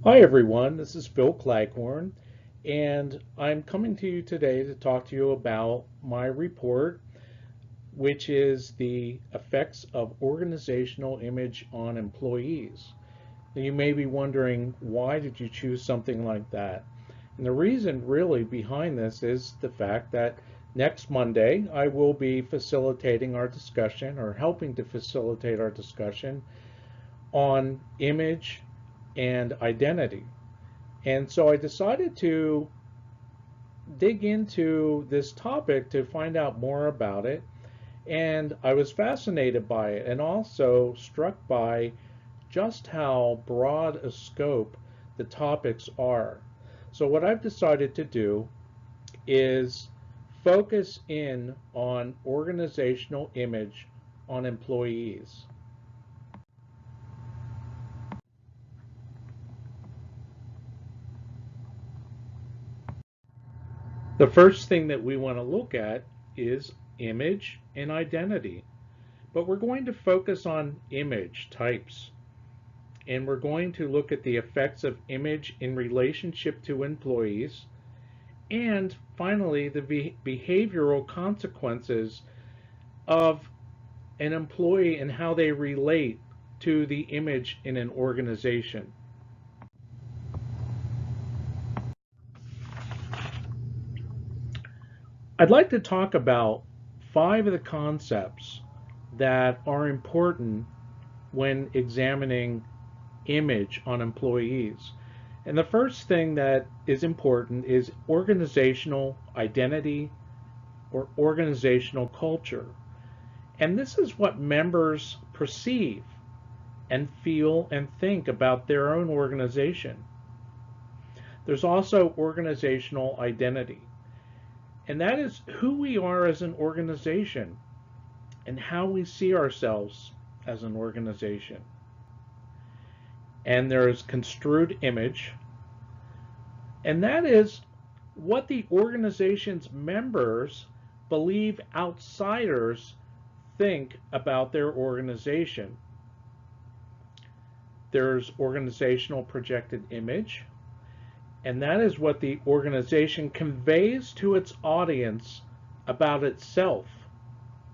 Hi everyone, this is Phil Claghorn, and I'm coming to you today to talk to you about my report, which is the effects of organizational image on employees. Now, you may be wondering, why did you choose something like that? And the reason really behind this is the fact that next Monday I will be facilitating our discussion or helping to facilitate our discussion on image and identity. And so I decided to dig into this topic to find out more about it. And I was fascinated by it and also struck by just how broad a scope the topics are. So, what I've decided to do is focus in on organizational image on employees. The first thing that we want to look at is image and identity. But we're going to focus on image types, and we're going to look at the effects of image in relationship to employees, and finally, the behavioral consequences of an employee and how they relate to the image in an organization. I'd like to talk about five of the concepts that are important when examining image on employees. And the first thing that is important is organizational identity or organizational culture. And this is what members perceive and feel and think about their own organization. There's also organizational identity, and that is who we are as an organization and how we see ourselves as an organization. And there's construed image, and that is what the organization's members believe outsiders think about their organization. There's organizational projected image, and that is what the organization conveys to its audience about itself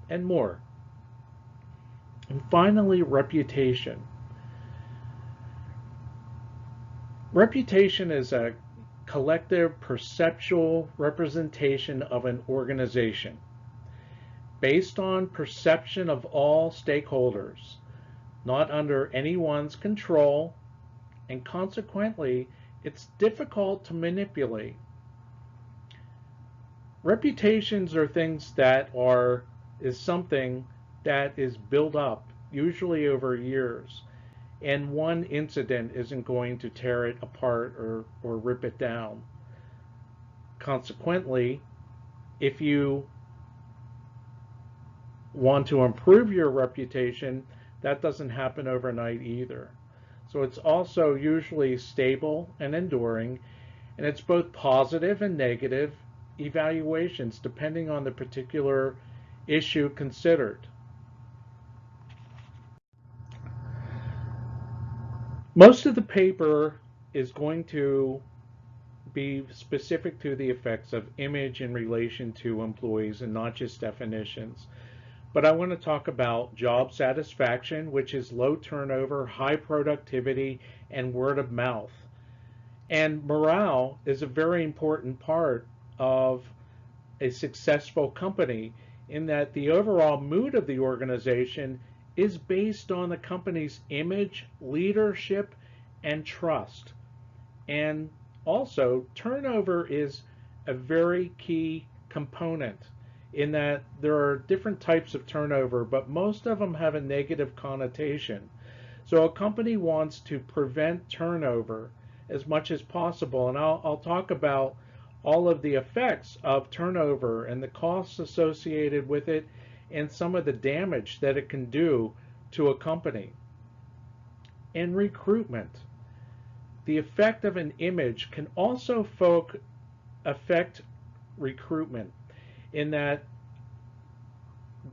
and more. And finally, reputation. Reputation is a collective perceptual representation of an organization based on perception of all stakeholders, not under anyone's control, and consequently, it's difficult to manipulate. Reputations are things that is something that is built up usually over years, and one incident isn't going to tear it apart or rip it down. Consequently, if you want to improve your reputation, that doesn't happen overnight either. So it's also usually stable and enduring, and it's both positive and negative evaluations depending on the particular issue considered. Most of the paper is going to be specific to the effects of image in relation to employees and not just definitions. But I want to talk about job satisfaction, which is low turnover, high productivity, and word of mouth. And morale is a very important part of a successful company in that the overall mood of the organization is based on the company's image, leadership, and trust. And also, turnover is a very key component in that there are different types of turnover, but most of them have a negative connotation. So a company wants to prevent turnover as much as possible. And I'll talk about all of the effects of turnover and the costs associated with it and some of the damage that it can do to a company. And recruitment. The effect of an image can also affect recruitment in that,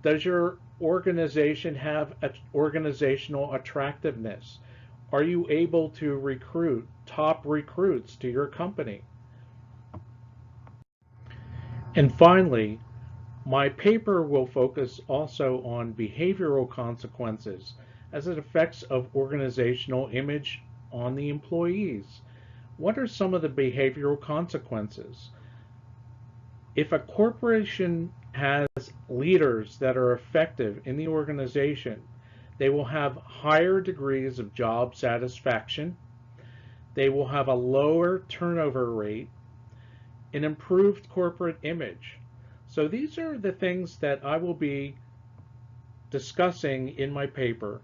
does your organization have organizational attractiveness? Are you able to recruit top recruits to your company? And finally, my paper will focus also on behavioral consequences as it affects of organizational image on the employees. What are some of the behavioral consequences? If a corporation has leaders that are effective in the organization, they will have higher degrees of job satisfaction, they will have a lower turnover rate, an improved corporate image. So these are the things that I will be discussing in my paper.